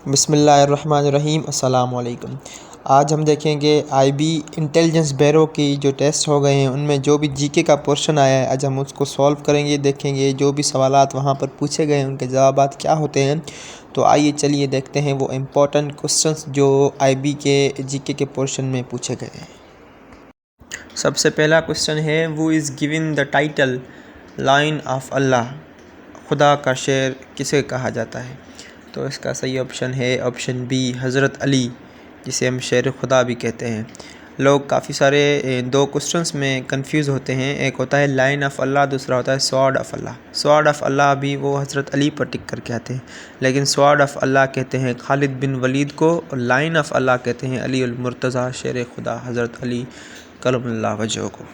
बिस्मिल्लाहिर्रहमानिर्रहीम अस्सलाम वालेकुम। आज हम देखेंगे आईबी इंटेलिजेंस ब्यूरो की जो टेस्ट हो गए हैं उनमें जो भी जीके का पोर्शन आया है, आज हम उसको सॉल्व करेंगे। देखेंगे जो भी सवालात वहाँ पर पूछे गए हैं उनके जवाबात क्या होते हैं। तो आइए चलिए देखते हैं वो इम्पोर्टेंट क्वेश्चंस जो आईबी के जीके के पोर्शन में पूछे गए हैं। सबसे पहला क्वेश्चन है, वो is given the title lion of Allah, खुदा का शेर किसे कहा जाता है? तो इसका सही ऑप्शन है ऑप्शन बी, हज़रत अली, जिसे हम शेर खुदा भी कहते हैं। लोग काफ़ी सारे दो क्वेश्चंस में कंफ्यूज होते हैं, एक होता है लाइन ऑफ अल्लाह, दूसरा होता है sword of Allah. Sword of Allah भी वो हज़रत अली पर टिक करके आते हैं, लेकिन स्वॉर्ड ऑफ अल्लाह कहते हैं खालिद बिन वलीद को, और लाइन ऑफ अल्लाह कहते हैं अली उल मुर्तज़ा शेर खुदा हज़रत अली करमल्लाहु वजहहू को।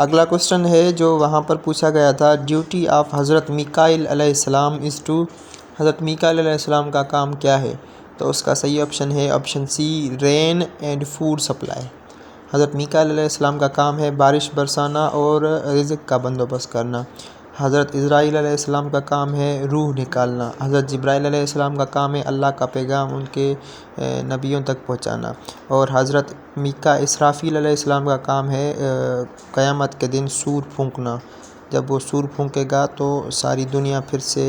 अगला क्वेश्चन है जो वहाँ पर पूछा गया था, ड्यूटी ऑफ हज़रत मीकाईल अलैहिस्सलाम इज़ टू, हज़रत मीकाईल अलैहिस्सलाम का काम क्या है? तो उसका सही ऑप्शन है option C, rain and food supply. हज़रत मीकाईल अलैहिस्सलाम का काम है बारिश बरसाना और रिज़्क़ का बंदोबस्त करना। हज़रत इज़राइल अलैहिस्सलाम का काम है रूह निकालना। हज़रत जिब्राइल अलैहिस्सलाम का काम है अल्लाह का पैगाम उनके नबियों तक पहुंचाना। और हज़रत मीका इसराफील अलैहिस्सलाम का काम है क़यामत के दिन सूर फूंकना। जब वो सूर फूंकेगा तो सारी दुनिया फिर से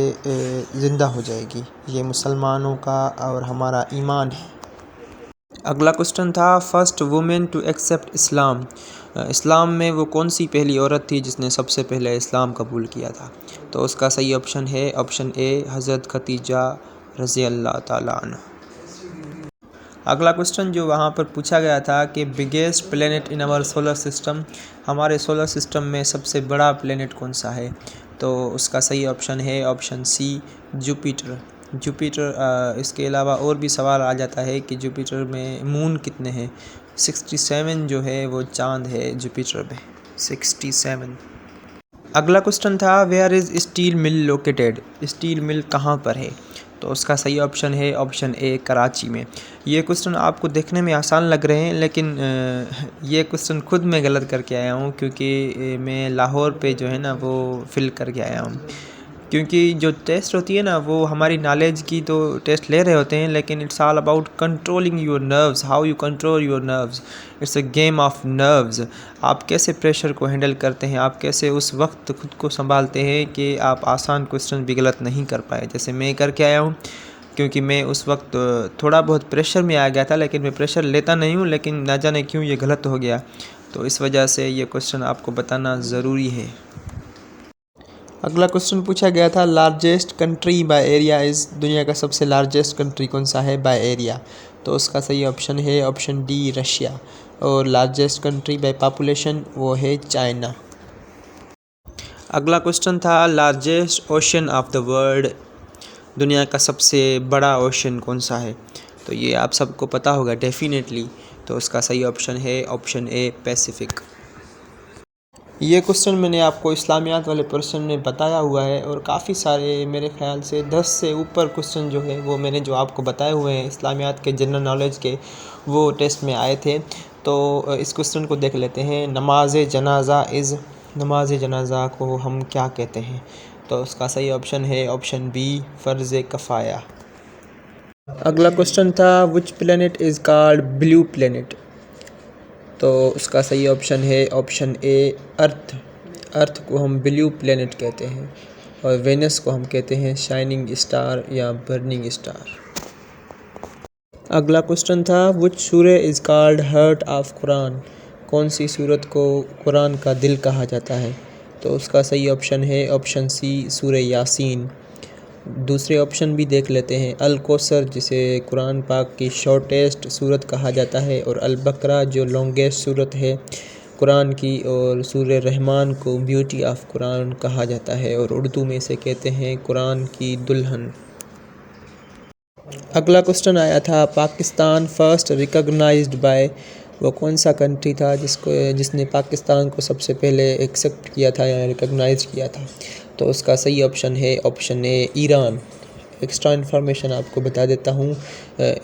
ज़िंदा हो जाएगी। ये मुसलमानों का और हमारा ईमान है। अगला क्वेश्चन था, first women to accept Islam, Islam में वो कौन सी पहली औरत थी जिसने सबसे पहले इस्लाम कबूल किया था? तो उसका सही ऑप्शन है ऑप्शन ए, हज़रत खदीजा रज़ी अल्लाह ताला अन्हा। अगला क्वेश्चन जो वहाँ पर पूछा गया था कि biggest planet in our solar system, हमारे सोलर सिस्टम में सबसे बड़ा प्लेनेट कौन सा है? तो उसका सही ऑप्शन है ऑप्शन सी, जुपिटर। जुपिटर, इसके अलावा और भी सवाल आ जाता है कि जुपिटर में मून कितने हैं? 67 जो है वो चांद है जुपिटर में, 67। अगला क्वेश्चन था, where is steel mill located, steel mill कहाँ पर है? तो उसका सही ऑप्शन है ऑप्शन ए, कराची में। ये क्वेश्चन आपको देखने में आसान लग रहे हैं, लेकिन ये क्वेश्चन खुद मैं गलत करके आया हूँ, क्योंकि मैं लाहौर पे जो है ना वो फिल करके आया हूँ। क्योंकि जो टेस्ट होती है ना वो हमारी नॉलेज की तो टेस्ट ले रहे होते हैं, लेकिन it's all about controlling your nerves, how you control your nerves. It's a game of nerves. आप कैसे प्रेशर को हैंडल करते हैं, आप कैसे उस वक्त खुद को संभालते हैं कि आप आसान क्वेश्चन भी गलत नहीं कर पाए, जैसे मैं करके आया हूँ। क्योंकि मैं उस वक्त थोड़ा बहुत प्रेशर में आ गया था, लेकिन मैं प्रेशर लेता नहीं हूँ, लेकिन ना जाने क्यों ये गलत हो गया। तो इस वजह से ये क्वेश्चन आपको बताना ज़रूरी है। अगला क्वेश्चन पूछा गया था, largest country by area is, दुनिया का सबसे लार्जेस्ट कंट्री कौन सा है बाय एरिया? तो उसका सही ऑप्शन है ऑप्शन डी, रशिया। और लार्जेस्ट कंट्री बाय पॉपुलेशन वो है चाइना। अगला क्वेश्चन था, largest ocean of the world, दुनिया का सबसे बड़ा ओशन कौन सा है? तो ये आप सबको पता होगा डेफिनेटली। तो उसका सही ऑप्शन है ऑप्शन ए, पैसिफिक। ये क्वेश्चन मैंने आपको इस्लामियात वाले पर्सन में बताया हुआ है, और काफ़ी सारे मेरे ख्याल से 10 से ऊपर क्वेश्चन जो है वो मैंने जो आपको बताए हुए हैं इस्लामियात के जनरल नॉलेज के, वो टेस्ट में आए थे। तो इस क्वेश्चन को देख लेते हैं, नमाज जनाजा इज़, नमाज जनाजा को हम क्या कहते हैं? तो उसका सही ऑप्शन है ऑप्शन बी, फ़र्ज़ कफ़ाया। अगला क्वेश्चन था, which planet is called blue planet? तो उसका सही ऑप्शन है ऑप्शन ए, अर्थ। अर्थ को हम ब्लू प्लेनेट कहते हैं, और वेनस को हम कहते हैं शाइनिंग स्टार या बर्निंग स्टार। अगला क्वेश्चन था, विच सूरह is called heart of Quran, कौन सी सूरत को कुरान का दिल कहा जाता है? तो उसका सही ऑप्शन है ऑप्शन सी, सूरह यासीन। दूसरे ऑप्शन भी देख लेते हैं, अल कौसर जिसे कुरान पाक की शॉर्टेस्ट सूरत कहा जाता है, और अल बकरा जो लॉन्गेस्ट सूरत है कुरान की, और सूरह रहमान को ब्यूटी ऑफ कुरान कहा जाता है, और उर्दू में इसे कहते हैं कुरान की दुल्हन। अगला क्वेश्चन आया था, पाकिस्तान फर्स्ट रिकॉग्नाइज्ड बाय, वो कौन सा कंट्री था जिसने पाकिस्तान को सबसे पहले एक्सेप्ट किया था या रिकॉग्नाइज किया था? तो उसका सही ऑप्शन है option A, Iran. Extra information आपको बता देता हूँ,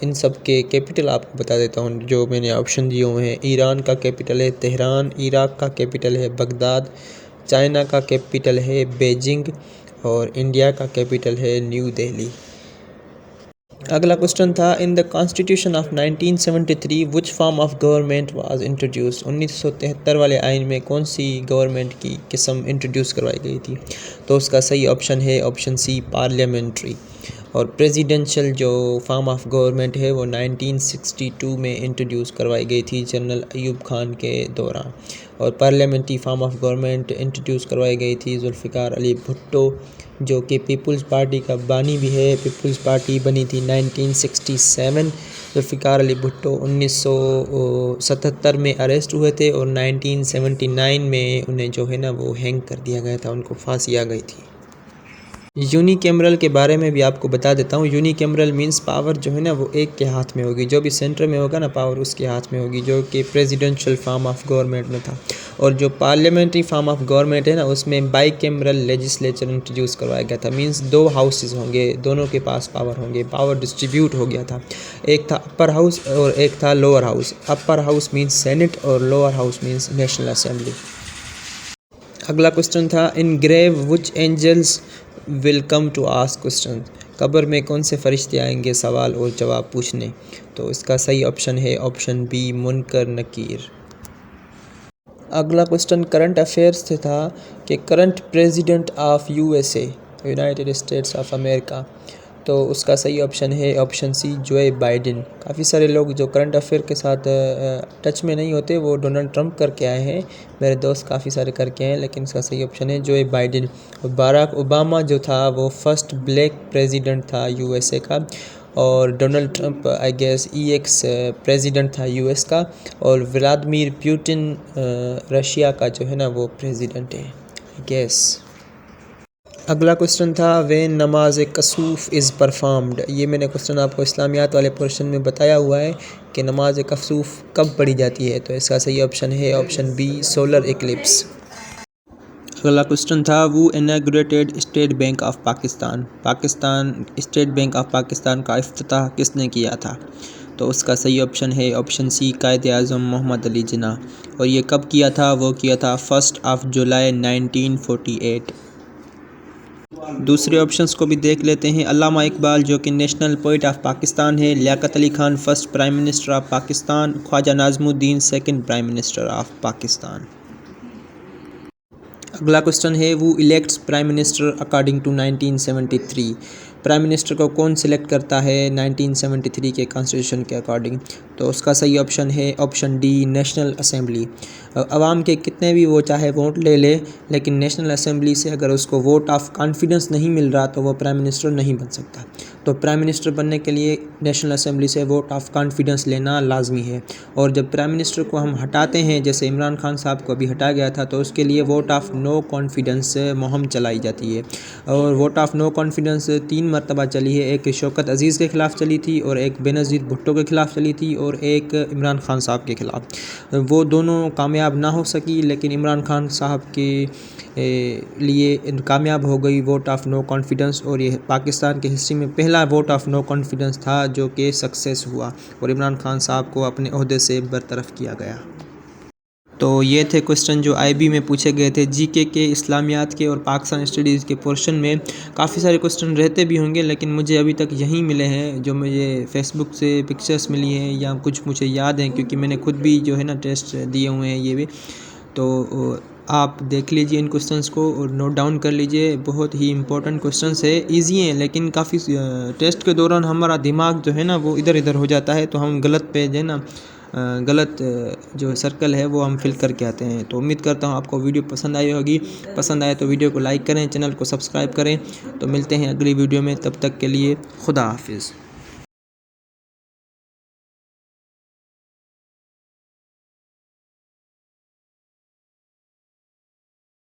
इन सब के कैपिटल आपको बता देता हूँ जो मैंने ऑप्शन दिए हुए हैं। ईरान का कैपिटल है तेहरान, इराक़ का कैपिटल है बगदाद, चाइना का कैपिटल है बीजिंग, और इंडिया का कैपिटल है न्यू दिल्ली। अगला क्वेश्चन था, in the constitution of 1973 which form of government was introduced. 1973 वाले आइन में कौन सी गवर्नमेंट की किस्म इंट्रोड्यूस करवाई गई थी। तो उसका सही ऑप्शन है ऑप्शन सी पार्लियामेंट्री। और प्रेसिडेंशियल जो फॉर्म ऑफ गवर्नमेंट है वो 1962 में इंट्रोड्यूस करवाई गई थी जनरल अयूब खान के दौरान। और parliamentary form of government introduce करवाई गई थी जुल्फ़िकार अली भुट्टो, जो कि पीपल्स पार्टी का बानी भी है। पीपल्स पार्टी बनी थी 1967। जुल्फ़िकार अली भुट्टो 1977 में अरेस्ट हुए थे और 1979 में उन्हें जो है ना वो हैंग कर दिया गया था, उनको फांसी आ गई थी। यूनिकैमरल के बारे में भी आपको बता देता हूँ। यूनिकैमरल मींस पावर जो है ना वो एक के हाथ में होगी, जो भी सेंटर में होगा ना पावर उसके हाथ में होगी, जो कि प्रेसिडेंशियल फॉर्म ऑफ गवर्नमेंट में था। और जो पार्लियामेंट्री फॉर्म ऑफ गवर्नमेंट है ना उसमें बाईकैमरल लेजिस्लेचर इंट्रोड्यूस करवाया गया था। मींस दो हाउसेस होंगे, दोनों के पास पावर होंगे, पावर डिस्ट्रीब्यूट हो गया था। एक था अपर हाउस और एक था lower house. Upper house means senate और lower house means national assembly. अगला क्वेश्चन था, in grave which angels will come to ask question. कब्र में कौन से फरिश्ते आएंगे सवाल और जवाब पूछने। तो इसका सही ऑप्शन है ऑप्शन बी मुनकर नकीर। अगला क्वेश्चन करंट अफेयर्स से था कि current president of USA United states of America. तो उसका सही ऑप्शन है ऑप्शन सी जो बाइडेन। काफ़ी सारे लोग जो करंट अफेयर के साथ टच में नहीं होते वो डोनाल्ड ट्रंप करके आए हैं, मेरे दोस्त काफ़ी सारे करके हैं, लेकिन इसका सही ऑप्शन है जो बाइडेन। और बराक ओबामा जो था वो फर्स्ट ब्लैक प्रेसिडेंट था यूएसए का। और Donald Trump I guess ex president था यूएस का। और व्लादिमीर पुतिन रशिया का जो है ना वो प्रेसिडेंट है आई गेस। अगला क्वेश्चन था, वेन नमाज कसूफ़ इज़ परफॉर्म्ड। ये मैंने क्वेश्चन आपको इस्लामियात वाले पोर्शन में बताया हुआ है कि नमाज कसूफ़ कब पढ़ी जाती है। तो इसका सही ऑप्शन है ऑप्शन बी सोलर इक्लिप्स। अगला क्वेश्चन था, वो inaugurated state bank of Pakistan. Pakistan state bank of Pakistan का इफ्तिताह किसने किया था। तो उसका सही ऑप्शन है ऑप्शन सी कायद-ए-आज़म मोहम्मद अली जिन्ना। और ये कब किया था, वो किया था 1 जुलाई 1948। दूसरे ऑप्शंस को भी देख लेते हैं। अल्लामा इकबाल जो कि नेशनल पोइट ऑफ पाकिस्तान है। Liaquat Ali Khan first prime minister of Pakistan. Khawaja Nazimuddin second prime minister of Pakistan. अगला क्वेश्चन है, who elects prime minister according to 1973। Prime minister को कौन सिलेक्ट करता है 1973 के कॉन्स्टिट्यूशन के अकॉर्डिंग। तो उसका सही ऑप्शन है ऑप्शन डी नेशनल असेंबली। अवाम के कितने भी वो चाहे वोट ले ले, लेकिन नेशनल असेंबली से अगर उसको वोट ऑफ कॉन्फिडेंस नहीं मिल रहा तो वो प्राइम मिनिस्टर नहीं बन सकता। तो प्राइम मिनिस्टर बनने के लिए नेशनल असेंबली से वोट ऑफ कॉन्फिडेंस लेना लाजमी है। और जब प्राइम मिनिस्टर को हम हटाते हैं, जैसे इमरान खान साहब को अभी हटाया गया था, तो उसके लिए वोट ऑफ नो कॉन्फिडेंस मुहिम चलाई जाती है। और वोट ऑफ नो कॉन्फिडेंस 3 मरतबा चली है। एक शौकत अजीज़ के ख़िलाफ़ चली थी, और एक बेनज़ीर भुट्टो के ख़िलाफ़ चली थी, और एक इमरान खान साहब के ख़िलाफ़। वो दोनों कामयाब ना हो सकी, लेकिन इमरान खान साहब के लिए कामयाब हो गई वोट ऑफ नो कॉन्फिडेंस। और ये पाकिस्तान के हिस्ट्री में पहला वोट ऑफ नो कॉन्फिडेंस था जो कि सक्सेस हुआ, और इमरान खान साहब को अपने ओहदे से बरतरफ किया गया। तो ये थे क्वेश्चन जो आईबी में पूछे गए थे, जीके के, इस्लामियात के और पाकिस्तान स्टडीज़ के पोर्शन में। काफ़ी सारे क्वेश्चन रहते भी होंगे, लेकिन मुझे अभी तक यहीं मिले हैं जो मुझे फेसबुक से पिक्चर्स मिली हैं, या कुछ मुझे याद हैं क्योंकि मैंने खुद भी जो है ना टेस्ट दिए हुए हैं ये भी। तो आप देख लीजिए इन क्वेश्चंस को और नोट डाउन कर लीजिए। बहुत ही इंपॉर्टेंट क्वेश्चंस है, इजी हैं, लेकिन काफ़ी टेस्ट के दौरान हमारा दिमाग जो है ना वो इधर इधर हो जाता है, तो हम गलत पे जो है ना गलत जो सर्कल है वो हम फिल करके आते हैं। तो उम्मीद करता हूँ आपको वीडियो पसंद आई होगी। पसंद आए तो वीडियो को लाइक करें, चैनल को सब्सक्राइब करें। तो मिलते हैं अगली वीडियो में, तब तक के लिए खुदा हाफिज़।